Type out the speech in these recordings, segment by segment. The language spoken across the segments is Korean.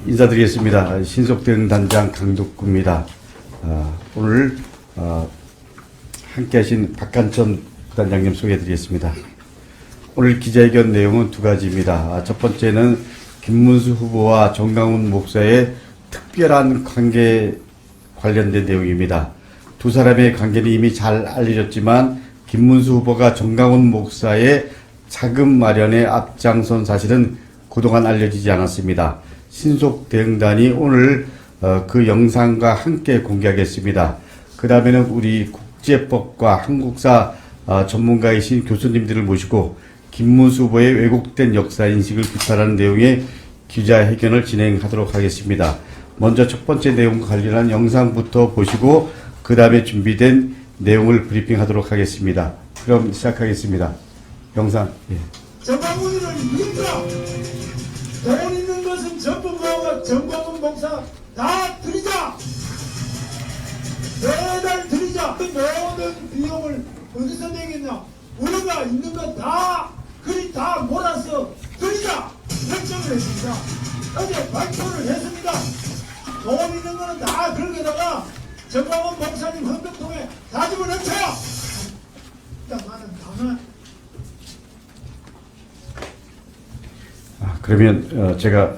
인사드리겠습니다. 신속대응 단장 강덕구입니다. 오늘 함께 하신 박한천 단장님 소개해드리겠습니다. 오늘 기자회견 내용은 두 가지입니다. 첫 번째는 김문수 후보와 정강훈 목사의 특별한 관계 관련된 내용입니다. 두 사람의 관계는 이미 잘 알려졌지만 김문수 후보가 정강훈 목사의 자금 마련에 앞장선 사실은 그동안 알려지지 않았습니다. 신속대응단이 오늘 그 영상과 함께 공개하겠습니다. 그 다음에는 우리 국제법과 한국사 전문가이신 교수님들을 모시고 김문수 후보의 왜곡된 역사인식을 비판하는 내용의 기자회견을 진행하도록 하겠습니다. 먼저 첫 번째 내용과 관련한 영상부터 보시고 그 다음에 준비된 내용을 브리핑하도록 하겠습니다. 그럼 시작하겠습니다. 영상. 예. 정강훈이를 믿으라. 돈 있는 것은 전부 모아가 정강훈 목사 다 드리자. 매달 드리자. 모든 비용을 어디서 내겠냐? 우리가 있는 건 다 그리 다 몰아서 드리자. 결정을 했습니다. 어제 발표를 했습니다. 돈 있는 거는 다 그렇게다가 정강훈 목사님 헌금통에 다 집어넣자. 일단 나는 가만. 그러면 제가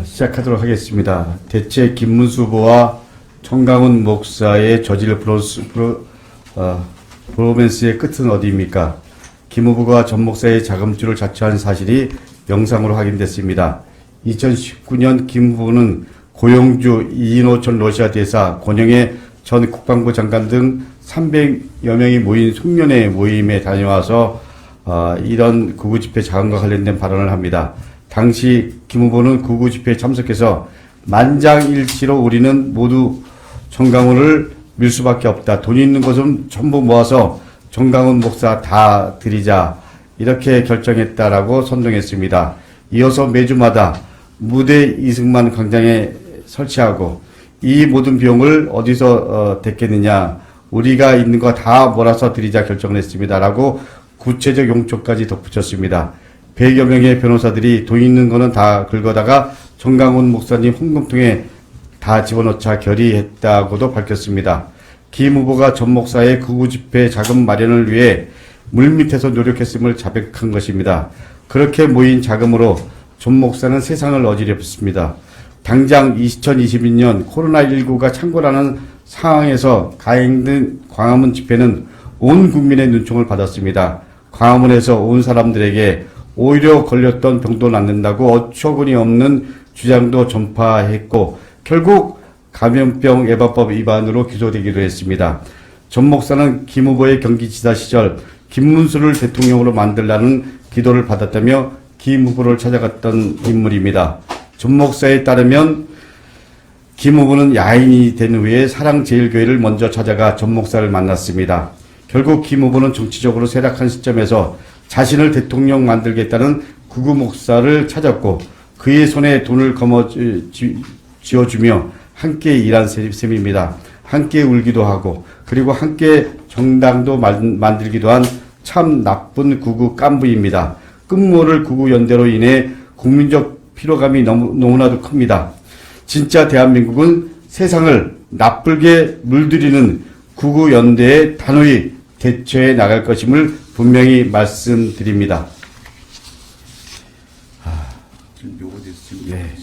시작하도록 하겠습니다. 대체 김문수 후보와 정강훈 목사의 저질 브로맨스의 끝은 어디입니까? 김 후보가 전 목사의 자금줄을 자처한 사실이 영상으로 확인됐습니다. 2019년 김 후보는 고용주 이인호 전 러시아 대사, 권영애 전 국방부 장관 등 300여 명이 모인 송년회 모임에 다녀와서 이런 구구집회 자금과 관련된 발언을 합니다. 당시 김 후보는 구구집회에 참석해서 만장일치로 우리는 모두 정강훈을 밀 수밖에 없다. 돈 있는 것은 전부 모아서 정강훈 목사 다 드리자. 이렇게 결정했다라고 선동했습니다. 이어서 매주마다 무대 이승만 광장에 설치하고 이 모든 비용을 어디서 댔겠느냐. 우리가 있는 거 다 몰아서 드리자 결정을 했습니다. 라고 구체적 용처까지 덧붙였습니다. 100여 명의 변호사들이 돈 있는 거는 다 긁어다가 정강훈 목사님 헌금통에 다 집어넣자 결의했다고도 밝혔습니다. 김 후보가 전 목사의 구구집회 자금 마련을 위해 물밑에서 노력했음을 자백한 것입니다. 그렇게 모인 자금으로 전 목사는 세상을 어지럽혔습니다. 당장 2022년 코로나19가 창궐하는 상황에서 가행된 광화문 집회는 온 국민의 눈총을 받았습니다. 광화문에서 온 사람들에게 오히려 걸렸던 병도 낫는다고 어처구니 없는 주장도 전파했고 결국 감염병 예방법 위반으로 기소되기도 했습니다. 전 목사는 김 후보의 경기지사 시절 김문수를 대통령으로 만들라는 기도를 받았다며 김 후보를 찾아갔던 인물입니다. 전 목사에 따르면 김 후보는 야인이 된 후에 사랑제일교회를 먼저 찾아가 전 목사를 만났습니다. 결국 김 후보는 정치적으로 쇠락한 시점에서 자신을 대통령 만들겠다는 구구 목사를 찾았고 그의 손에 돈을 쥐어주며 함께 일한 셈입니다. 함께 울기도 하고 그리고 함께 정당도 만들기도 한 참 나쁜 구구 깐부입니다. 끝모를 구구 연대로 인해 국민적 피로감이 너무나도 큽니다. 진짜 대한민국은 세상을 나쁘게 물들이는 구구 연대에 단호히 대처해 나갈 것임을 분명히 말씀드립니다. 네.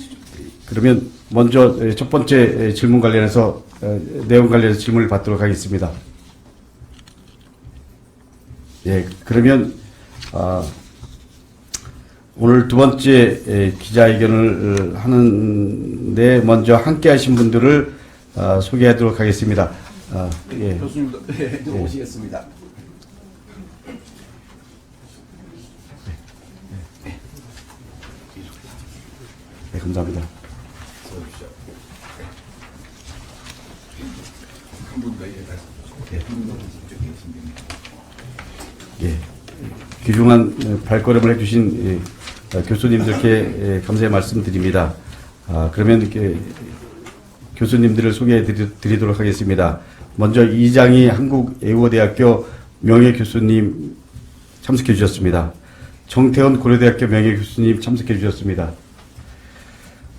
그러면 먼저 첫 번째 질문 관련해서 내용 관련해서 질문을 받도록 하겠습니다. 예, 그러면 오늘 두 번째 기자회견을 하는데 먼저 함께 하신 분들을 소개하도록 하겠습니다. 예. 교수님도 오시겠습니다. 네, 감사합니다. 예, 귀중한 발걸음을 해주신 교수님들께 감사의 말씀드립니다. 그러면 이렇게 교수님들을 소개해 드리도록 하겠습니다. 먼저 이장희 한국외국어대학교 명예교수님 참석해 주셨습니다. 정태원 고려대학교 명예교수님 참석해 주셨습니다.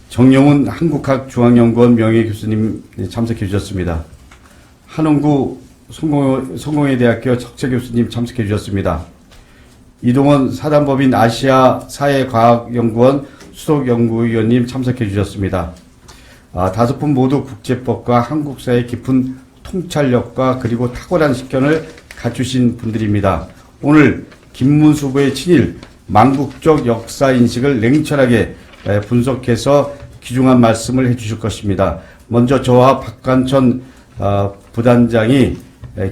정영훈 한국학중앙연구원 명예교수님 참석해 주셨습니다. 한원구 성공회대학교 석채교수님 참석해 주셨습니다. 이동원 사단법인 아시아 사회과학연구원 수석연구위원님 참석해 주셨습니다. 5분 모두 국제법과 한국사의 깊은 통찰력과 그리고 탁월한 식견을 갖추신 분들입니다. 오늘 김문수 후보의 친일, 망국적 역사인식을 냉철하게 분석해서 귀중한 말씀을 해주실 것입니다. 먼저 저와 박관천 부단장이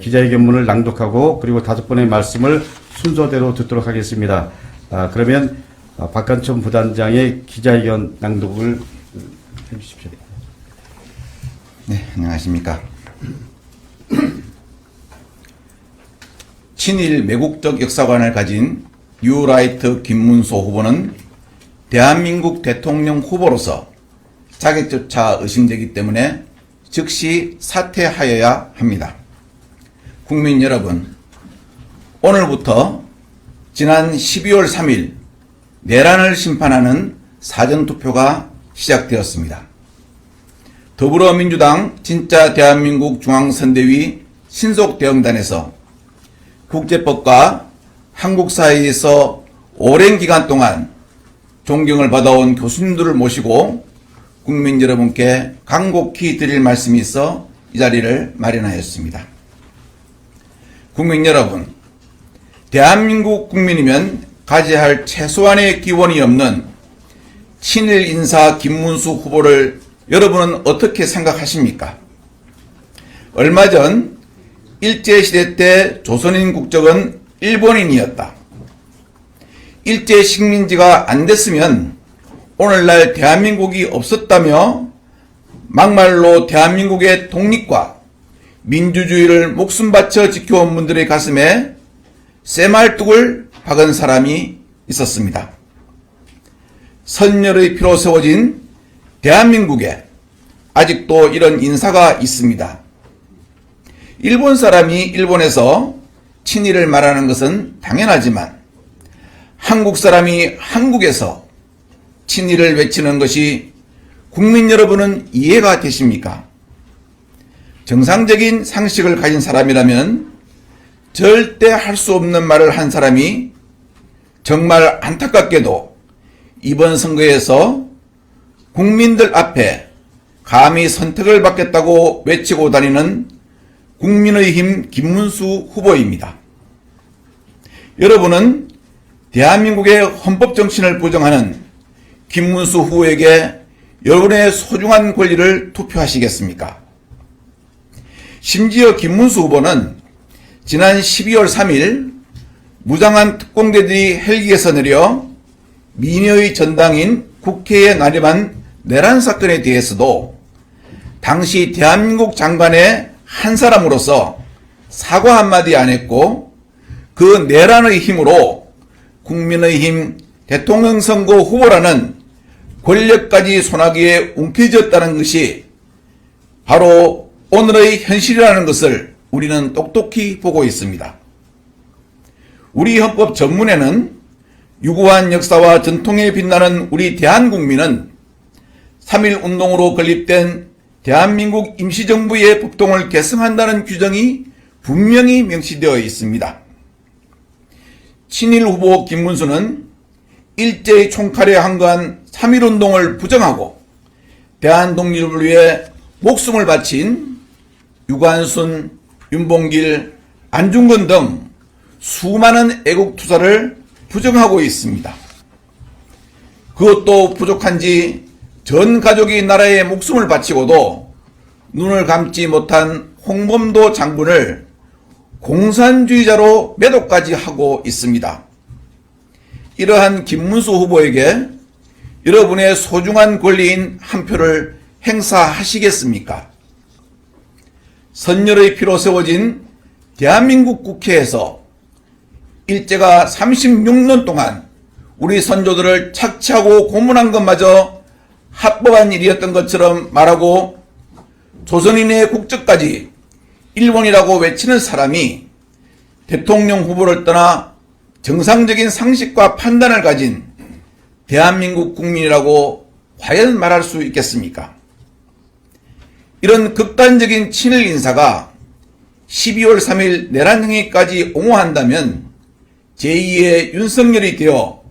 기자회견문을 낭독하고 그리고 5분의 말씀을 순서대로 듣도록 하겠습니다. 그러면 박관천 부단장의 기자회견 낭독을 해주십시오. 네, 안녕하십니까. 친일 매국적 역사관을 가진 뉴라이트 김문수 후보는 대한민국 대통령 후보로서 자격조차 의심되기 때문에 즉시 사퇴하여야 합니다. 국민 여러분, 오늘부터 지난 12월 3일 내란을 심판하는 사전투표가 시작되었습니다. 더불어민주당 진짜 대한민국 중앙선대위 신속대응단에서 국제법과 한국 사회에서 오랜 기간 동안 존경을 받아온 교수님들을 모시고 국민 여러분께 간곡히 드릴 말씀이 있어 이 자리를 마련하였습니다. 국민 여러분, 대한민국 국민이면 가져야 할 최소한의 기원이 없는 친일 인사 김문수 후보를 여러분은 어떻게 생각하십니까? 얼마 전 일제시대 때 조선인 국적은 일본인이었다. 일제 식민지가 안 됐으면 오늘날 대한민국이 없었다며 막말로 대한민국의 독립과 민주주의를 목숨 바쳐 지켜온 분들의 가슴에 쇠말뚝을 박은 사람이 있었습니다. 선열의 피로 세워진 대한민국에 아직도 이런 인사가 있습니다. 일본 사람이 일본에서 친일을 말하는 것은 당연하지만 한국 사람이 한국에서 친일을 외치는 것이 국민 여러분은 이해가 되십니까? 정상적인 상식을 가진 사람이라면 절대 할 수 없는 말을 한 사람이 정말 안타깝게도 이번 선거에서 국민들 앞에 감히 선택을 받겠다고 외치고 다니는 국민의힘 김문수 후보입니다. 여러분은 대한민국의 헌법정신을 부정하는 김문수 후보에게 여러분의 소중한 권리를 투표하시겠습니까? 심지어 김문수 후보는 지난 12월 3일 무장한 특공대들이 헬기에서 내려 민여의 전당인 국회에 난입한 내란 사건에 대해서도 당시 대한민국 장관의 한 사람으로서 사과 한마디 안 했고 그 내란의 힘으로 국민의힘 대통령 선거 후보라는 권력까지 손아귀에 움켜쥐었다는 것이 바로 오늘의 현실이라는 것을 우리는 똑똑히 보고 있습니다. 우리 헌법 전문에는 유구한 역사와 전통에 빛나는 우리 대한국민은 3.1 운동으로 건립된 대한민국 임시정부의 법통을 계승한다는 규정이 분명히 명시되어 있습니다. 친일 후보 김문수는 일제의 총칼에 항거한 3.1 운동을 부정하고 대한독립을 위해 목숨을 바친 유관순, 윤봉길, 안중근 등 수많은 애국투사를 부정하고 있습니다. 그것도 부족한지 전 가족이 나라에 목숨을 바치고도 눈을 감지 못한 홍범도 장군을 공산주의자로 매도까지 하고 있습니다. 이러한 김문수 후보에게 여러분의 소중한 권리인 한 표를 행사하시겠습니까? 선열의 피로 세워진 대한민국 국회에서 일제가 36년 동안 우리 선조들을 착취하고 고문한 것마저 합법한 일이었던 것처럼 말하고 조선인의 국적까지 일본이라고 외치는 사람이 대통령 후보를 떠나 정상적인 상식과 판단을 가진 대한민국 국민이라고 과연 말할 수 있겠습니까? 이런 극단적인 친일 인사가 12월 3일 내란행위까지 옹호한다면 제2의 윤석열이 되어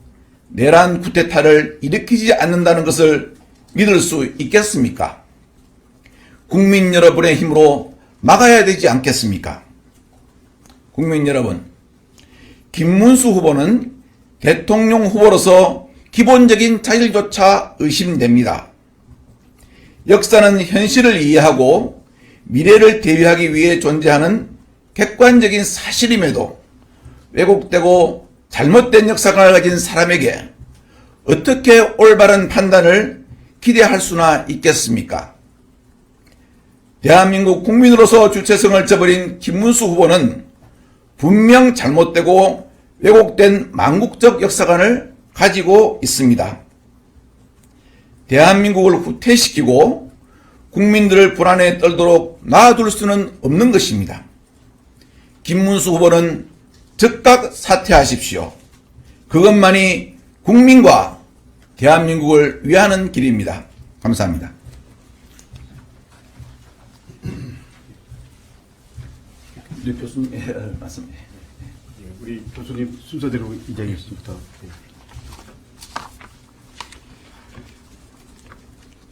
내란 쿠데타를 일으키지 않는다는 것을 믿을 수 있겠습니까? 국민 여러분의 힘으로 막아야 되지 않겠습니까? 국민 여러분, 김문수 후보는 대통령 후보로서 기본적인 자질조차 의심됩니다. 역사는 현실을 이해하고 미래를 대비하기 위해 존재하는 객관적인 사실임에도 왜곡되고 잘못된 역사관을 가진 사람에게 어떻게 올바른 판단을 기대할 수나 있겠습니까? 대한민국 국민으로서 주체성을 저버린 김문수 후보는 분명 잘못되고 왜곡된 망국적 역사관을 가지고 있습니다. 대한민국을 후퇴시키고 국민들을 불안에 떨도록 놔둘 수는 없는 것입니다. 김문수 후보는 즉각 사퇴하십시오. 그것만이 국민과 대한민국을 위하는 길입니다. 감사합니다. 네, 교수님 말씀. 우리 교수님 순서대로 이장희 씨부터.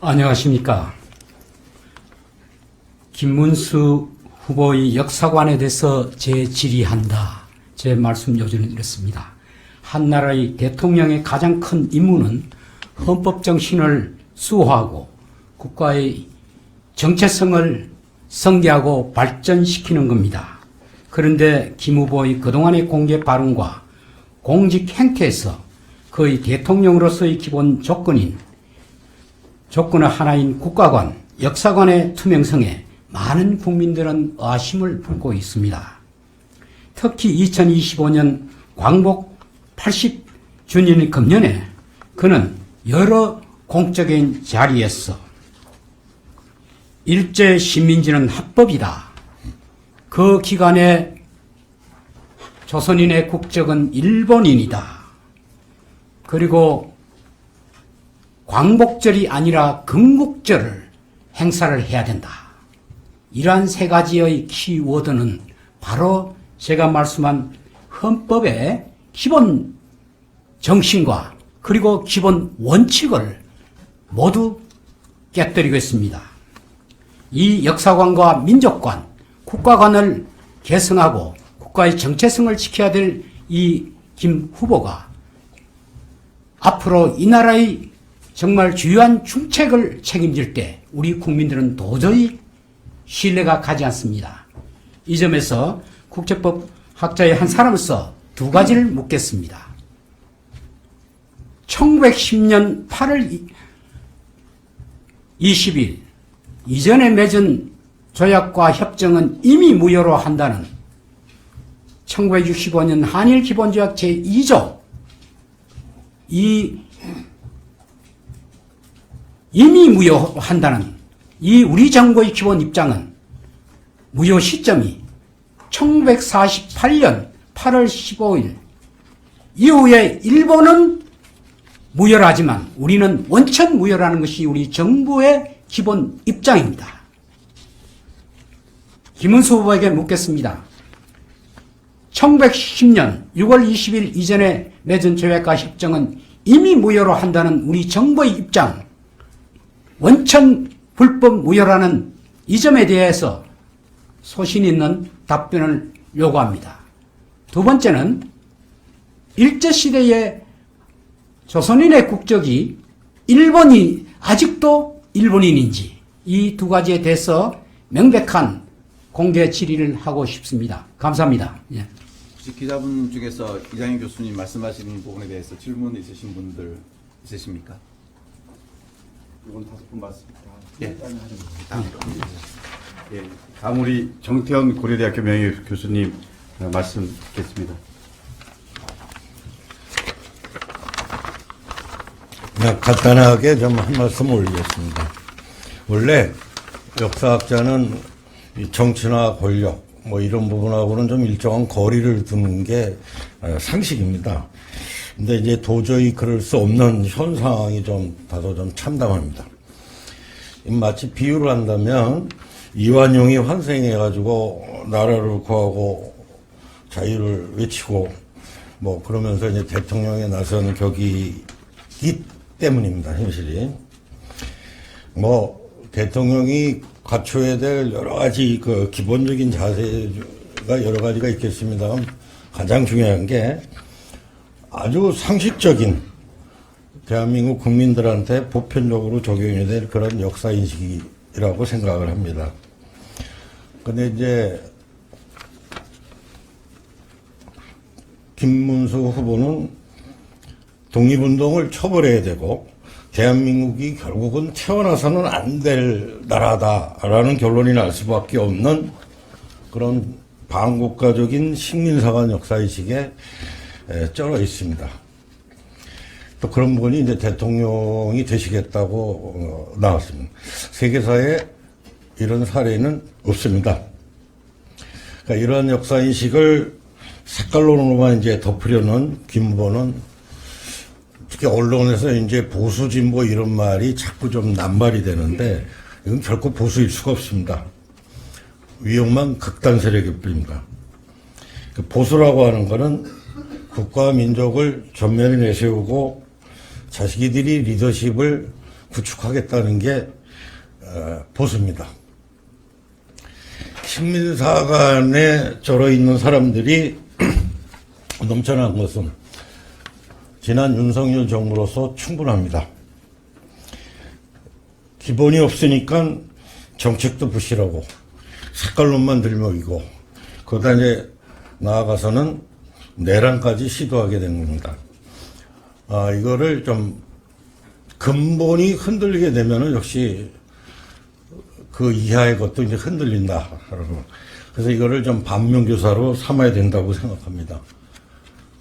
안녕하십니까. 김문수 후보의 역사관에 대해서 질의한다. 제 말씀 요지는 이렇습니다. 한 나라의 대통령의 가장 큰 임무는 헌법 정신을 수호하고 국가의 정체성을 성대하고 발전시키는 겁니다. 그런데 김 후보의 그동안의 공개 발언과 공직 행태에서 그의 대통령으로서의 기본 조건은 하나인 국가관, 역사관의 투명성에 많은 국민들은 의심을 품고 있습니다. 특히 2025년 광복 80주년 금년에 그는 여러 공적인 자리에서 일제 식민지는 합법이다. 그 기간에 조선인의 국적은 일본인이다. 그리고 광복절이 아니라 건국절을 행사를 해야 된다. 이러한 세 가지의 키워드는 바로 제가 말씀한 헌법의 기본 정신과 그리고 기본 원칙을 모두 깨뜨리고 있습니다. 이 역사관과 민족관, 국가관을 계승하고 국가의 정체성을 지켜야 될 이 김 후보가 앞으로 이 나라의 정말 주요한 중책을 책임질 때 우리 국민들은 도저히 신뢰가 가지 않습니다. 이 점에서 국제법 학자의 한 사람으로서 두 가지를 묻겠습니다. 1910년 8월 20일 이전에 맺은 조약과 협정은 이미 무효로 한다는 1965년 한일기본조약 제2조 이미 무효한다는 이 우리 정부의 기본 입장은 무효 시점이 1948년 8월 15일 이후에 일본은 무효하지만 우리는 원천 무효라는 것이 우리 정부의 기본 입장입니다. 김문수 후보에게 묻겠습니다. 1910년 6월 20일 이전에 맺은 조약과 협정은 이미 무효로 한다는 우리 정부의 입장, 원천 불법 무효라는 이 점에 대해서 소신 있는 답변을 요구합니다. 두 번째는 일제시대의 조선인의 국적이 아직도 일본인인지 이 두 가지에 대해서 명백한 공개 질의를 하고 싶습니다. 감사합니다. 예. 혹시 기자분 중에서 이장희 교수님 말씀하시는 부분에 대해서 질문 있으신 분들 있으십니까? 이건 5분 맞습니다. 예. 예. 다음 우리 정태현 고려대학교 명예교수님 말씀 듣겠습니다. 그냥 간단하게 좀 한 말씀 올리겠습니다. 원래 역사학자는 이 정치나 권력 뭐 이런 부분하고는 좀 일정한 거리를 두는 게 상식입니다. 근데 이제 도저히 그럴 수 없는 현 상황이 다소 좀 참담합니다. 마치 비유를 한다면 이완용이 환생해가지고 나라를 구하고 자유를 외치고 뭐 그러면서 이제 대통령에 나선 격이기 때문입니다. 현실이. 뭐 대통령이 갖춰야 될 여러 가지 그 기본적인 자세가 여러 가지가 있겠습니다만 가장 중요한 게 아주 상식적인 대한민국 국민들한테 보편적으로 적용이 될 그런 역사인식이라고 생각을 합니다. 근데 이제 김문수 후보는 독립운동을 처벌해야 되고 대한민국이 결국은 태어나서는 안 될 나라다라는 결론이 날 수밖에 없는 그런 반국가적인 식민사관 역사의식에 쩔어 있습니다. 또 그런 분이 이제 대통령이 되시겠다고 나왔습니다. 세계사에 이런 사례는 없습니다. 그러니까 이런 역사인식을 색깔론으로만 이제 덮으려는 김 후보는 특히 언론에서 이제 보수 진보 이런 말이 자꾸 좀 남발이 되는데 이건 결코 보수일 수가 없습니다. 위험한 극단 세력일 뿐입니다. 보수라고 하는 거는 국가와 민족을 전면에 내세우고 자기들이 리더십을 구축하겠다는 게 보수입니다. 식민사관에 절어 있는 사람들이 넘쳐난 것은 지난 윤석열 정부로서 충분합니다. 기본이 없으니까 정책도 부실하고 색깔론만 들먹이고 그러다 이제 나아가서는 내란까지 시도하게 된 겁니다. 이거를 좀 근본이 흔들리게 되면은 역시 그 이하의 것도 이제 흔들린다. 그래서 이거를 좀 반면교사로 삼아야 된다고 생각합니다.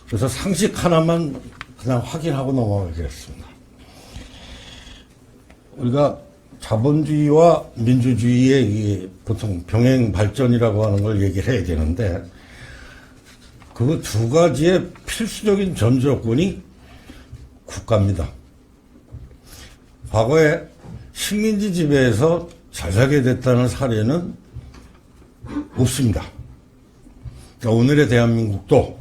그래서 상식 하나만 그냥 확인하고 넘어가겠습니다. 우리가 자본주의와 민주주의의 이 보통 병행 발전이라고 하는 걸 얘기를 해야 되는데 그 두 가지의 필수적인 전조건이 국가입니다. 과거에 식민지 지배에서 잘 살게 됐다는 사례는 없습니다. 그러니까 오늘의 대한민국도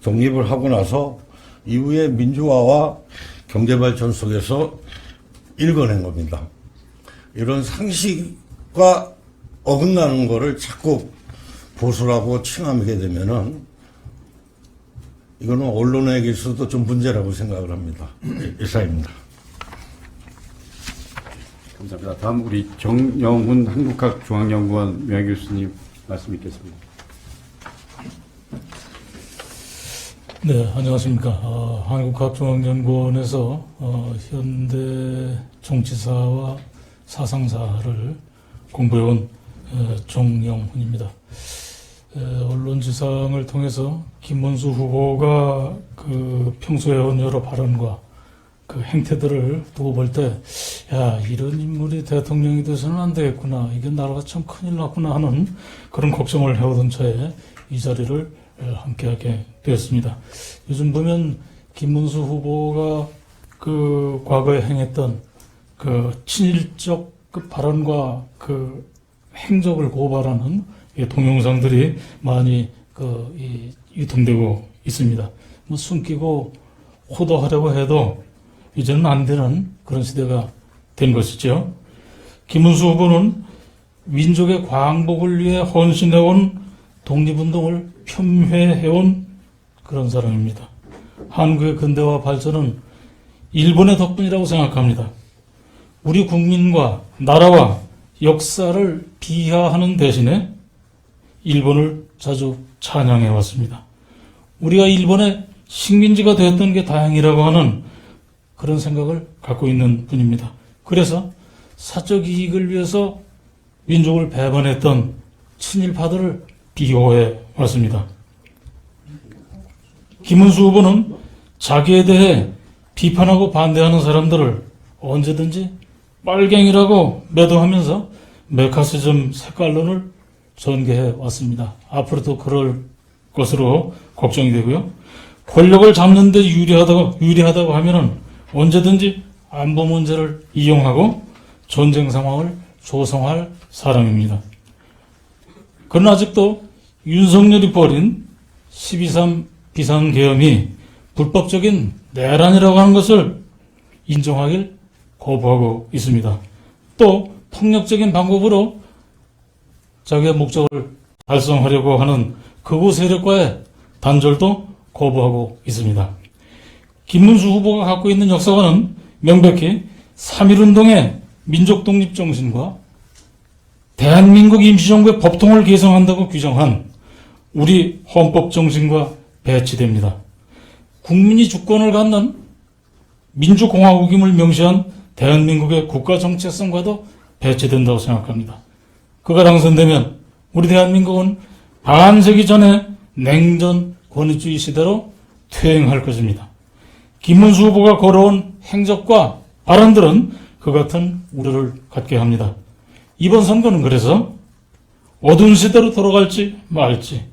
독립을 하고 나서 이후에 민주화와 경제발전 속에서 읽어낸 겁니다. 이런 상식과 어긋나는 거를 자꾸 보수라고 칭하게 되면은 이거는 언론에게서도 좀 문제라고 생각을 합니다. 이상입니다. 감사합니다. 다음 우리 정영훈 한국학중앙연구원 명예교수님 말씀 있겠습니다. 네, 안녕하십니까. 한국학중앙연구원에서 현대 정치사와 사상사를 공부해온 정영훈입니다. 언론지상을 통해서 김문수 후보가 그 평소에 한 여러 발언과 그 행태들을 두고 볼 때, 야, 이런 인물이 대통령이 돼서는 안 되겠구나. 이게 나라가 참 큰일 났구나 하는 그런 걱정을 해오던 차에 이 자리를 함께하게 되었습니다. 요즘 보면 김문수 후보가 그 과거에 행했던 그 친일적 그 발언과 그 행적을 고발하는 동영상들이 많이 유통되고 있습니다. 뭐 숨기고 호도하려고 해도 이제는 안 되는 그런 시대가 된 것이죠. 김문수 후보는 민족의 광복을 위해 헌신해온 독립운동을 폄훼해온 그런 사람입니다. 한국의 근대화 발전은 일본의 덕분이라고 생각합니다. 우리 국민과 나라와 역사를 비하하는 대신에 일본을 자주 찬양해 왔습니다. 우리가 일본의 식민지가 되었던 게 다행이라고 하는 그런 생각을 갖고 있는 분입니다. 그래서 사적 이익을 위해서 민족을 배반했던 친일파들을 비호해 왔습니다. 김문수 후보는 자기에 대해 비판하고 반대하는 사람들을 언제든지 빨갱이라고 매도하면서 메카시즘 색깔론을 전개해 왔습니다. 앞으로도 그럴 것으로 걱정이 되고요. 권력을 잡는 데 유리하다고 하면은 언제든지 안보 문제를 이용하고 전쟁 상황을 조성할 사람입니다. 그러나 아직도 윤석열이 벌인 12.3 비상계엄이 불법적인 내란이라고 하는 것을 인정하길 거부하고 있습니다. 또 폭력적인 방법으로 자기의 목적을 달성하려고 하는 극우 세력과의 단절도 거부하고 있습니다. 김문수 후보가 갖고 있는 역사관은 명백히 3.1운동의 민족독립정신과 대한민국 임시정부의 법통을 개성한다고 규정한 우리 헌법정신과 배치됩니다. 국민이 주권을 갖는 민주공화국임을 명시한 대한민국의 국가정체성과도 배치된다고 생각합니다. 그가 당선되면 우리 대한민국은 반세기 전에 냉전 권위주의 시대로 퇴행할 것입니다. 김문수 후보가 걸어온 행적과 발언들은 그 같은 우려를 갖게 합니다. 이번 선거는 그래서 어두운 시대로 돌아갈지 말지,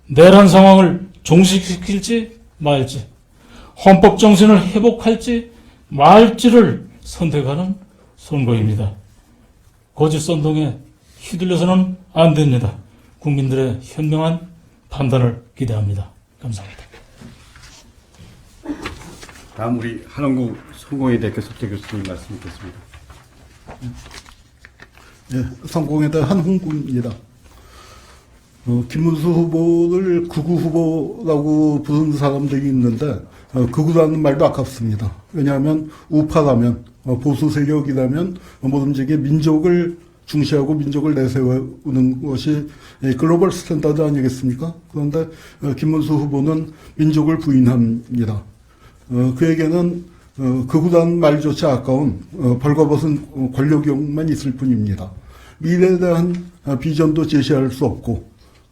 내란 상황을 종식시킬지 말지, 헌법 정신을 회복할지 말지를 선택하는 선거입니다. 거짓 선동에 휘둘려서는 안 됩니다. 국민들의 현명한 판단을 기대합니다. 감사합니다. 다음 우리 한원구 성공회대학교 석재 교수님 말씀 듣겠습니다. 예, 성공회대 한홍구입니다. 김문수 후보를 극우 후보라고 부르는 사람들이 있는데 극우라는 말도 아깝습니다. 왜냐하면 우파라면 보수 세력이라면 뭐든지 민족을 중시하고 민족을 내세우는 것이 글로벌 스탠다드 아니겠습니까? 그런데 김문수 후보는 민족을 부인합니다. 그에게는 극우라는 말조차 아까운 벌거벗은 권력욕만 있을 뿐입니다. 미래에 대한 비전도 제시할 수 없고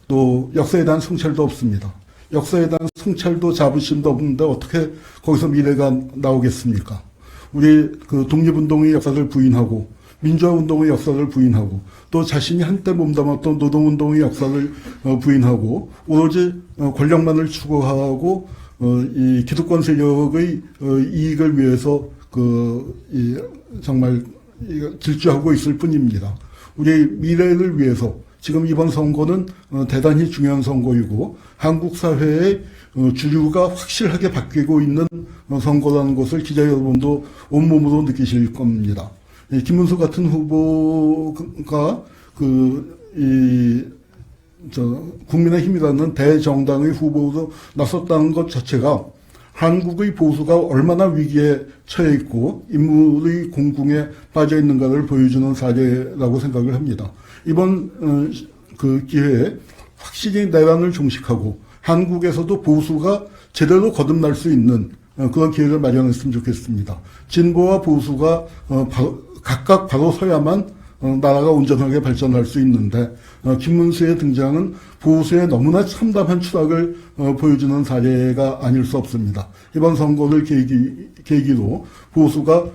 또 역사에 대한 성찰도 없습니다. 역사에 대한 성찰도 자부심도 없는데 어떻게 거기서 미래가 나오겠습니까? 우리 그 독립운동의 역사를 부인하고 민주화운동의 역사를 부인하고 또 자신이 한때 몸담았던 노동운동의 역사를 부인하고 오로지 권력만을 추구하고 이 기득권 세력의 이익을 위해서 정말 질주하고 있을 뿐입니다. 우리 미래를 위해서 지금 이번 선거는 대단히 중요한 선거이고 한국 사회의 주류가 확실하게 바뀌고 있는 선거라는 것을 기자 여러분도 온몸으로 느끼실 겁니다. 김문수 같은 후보가 국민의힘이라는 대정당의 후보로 나섰다는 것 자체가 한국의 보수가 얼마나 위기에 처해 있고 인물의 공궁에 빠져 있는가를 보여주는 사례라고 생각을 합니다. 이번 그 기회에 확실히 내란을 종식하고 한국에서도 보수가 제대로 거듭날 수 있는 그런 기회를 마련했으면 좋겠습니다. 진보와 보수가 각각 바로 서야만 나라가 온전하게 발전할 수 있는데 김문수의 등장은 보수의 너무나 참담한 추락을 보여주는 사례가 아닐 수 없습니다. 이번 선거를 계기로 보수가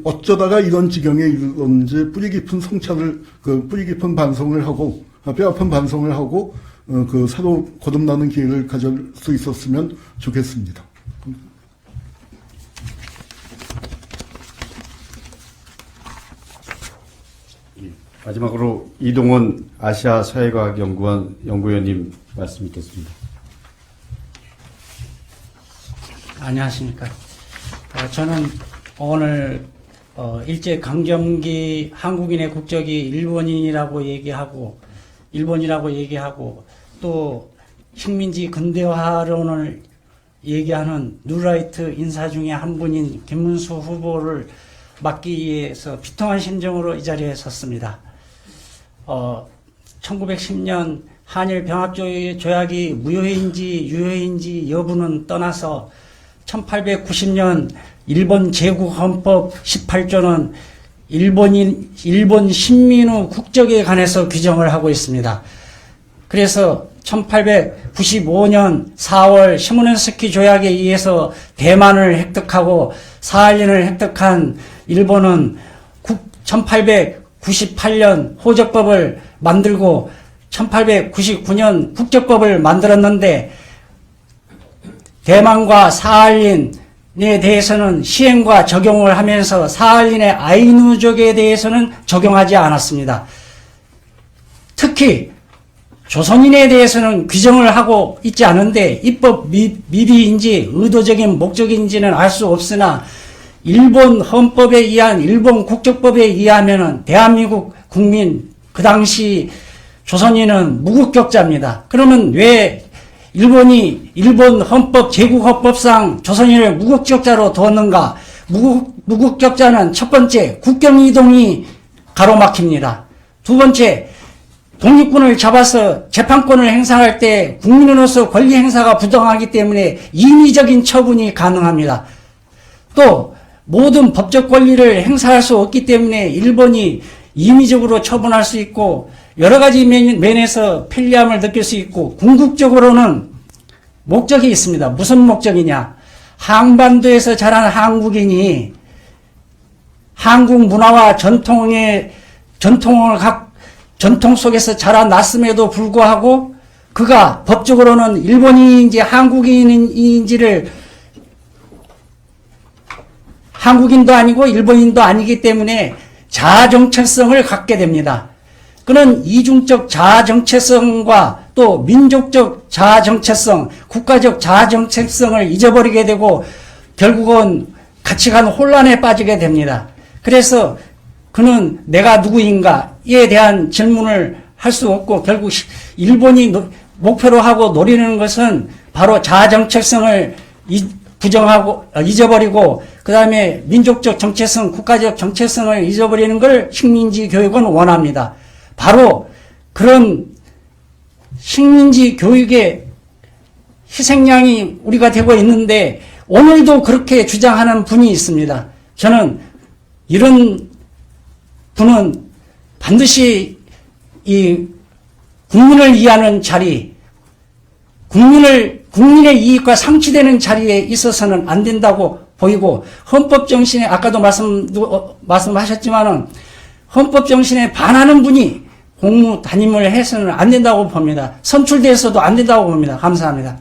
어쩌다가 이런 지경에 이르렀는지 뿌리 깊은 성찰을 뿌리 깊은 반성을 하고 뼈아픈 반성을 하고 새로 거듭나는 기회를 가질 수 있었으면 좋겠습니다. 마지막으로 이동원 아시아 사회과학연구원 연구위원님 말씀 있겠습니다. 안녕하십니까. 저는 오늘 일제 강점기 한국인의 국적이 일본이라고 얘기하고 또 식민지 근대화론을 얘기하는 뉴라이트 인사 중에 한 분인 김문수 후보를 막기 위해서 비통한 심정으로 이 자리에 섰습니다. 1910년 한일 병합조약이 무효인지 유효인지 여부는 떠나서 1890년 일본 제국헌법 18조는 일본 식민의 국적에 관해서 규정을 하고 있습니다. 그래서 1895년 4월 시모노세키 조약에 의해서 대만을 획득하고 사할린을 획득한 일본은 1898년 호적법을 만들고 1899년 국적법을 만들었는데 대만과 사할린에 대해서는 시행과 적용을 하면서 사할린의 아이누족에 대해서는 적용하지 않았습니다. 특히 조선인에 대해서는 규정을 하고 있지 않은데 입법 미비인지 의도적인 목적인지는 알 수 없으나 일본 헌법에 의한 일본 국적법에 의하면은 대한민국 국민 그 당시 조선인은 무국격자입니다. 그러면 왜 일본 헌법 제국헌법상 조선인을 무국격자로 두었는가? 무국격자는 첫 번째 국경이동이 가로막힙니다. 두 번째 독립군을 잡아서 재판권을 행사할 때 국민으로서 권리 행사가 부당하기 때문에 임의적인 처분이 가능합니다. 또 모든 법적 권리를 행사할 수 없기 때문에 일본이 임의적으로 처분할 수 있고 여러 가지 면에서 편리함을 느낄 수 있고 궁극적으로는 목적이 있습니다. 무슨 목적이냐? 한반도에서 자란 한국인이 한국 문화와 전통 속에서 자라났음에도 불구하고 그가 법적으로는 일본인인지 한국인인지를 한국인도 아니고 일본인도 아니기 때문에 자아정체성을 갖게 됩니다. 그는 이중적 자아정체성과 또 민족적 자아정체성, 국가적 자아정체성을 잊어버리게 되고 결국은 가치관 혼란에 빠지게 됩니다. 그래서 그는 내가 누구인가에 대한 질문을 할 수 없고 결국 일본이 목표로 하고 노리는 것은 바로 자아정체성을 부정하고 잊어버리고 그 다음에 민족적 정체성, 국가적 정체성을 잊어버리는 걸 식민지 교육은 원합니다. 바로 그런 식민지 교육의 희생양이 우리가 되고 있는데 오늘도 그렇게 주장하는 분이 있습니다. 저는 이런 분은 반드시 이 국민을 위하는 자리, 국민의 이익과 상치되는 자리에 있어서는 안 된다고 보이고 헌법 정신에 아까도 말씀하셨지만은 헌법 정신에 반하는 분이 공무 담임을 해서는 안 된다고 봅니다. 선출돼서도 안 된다고 봅니다. 감사합니다.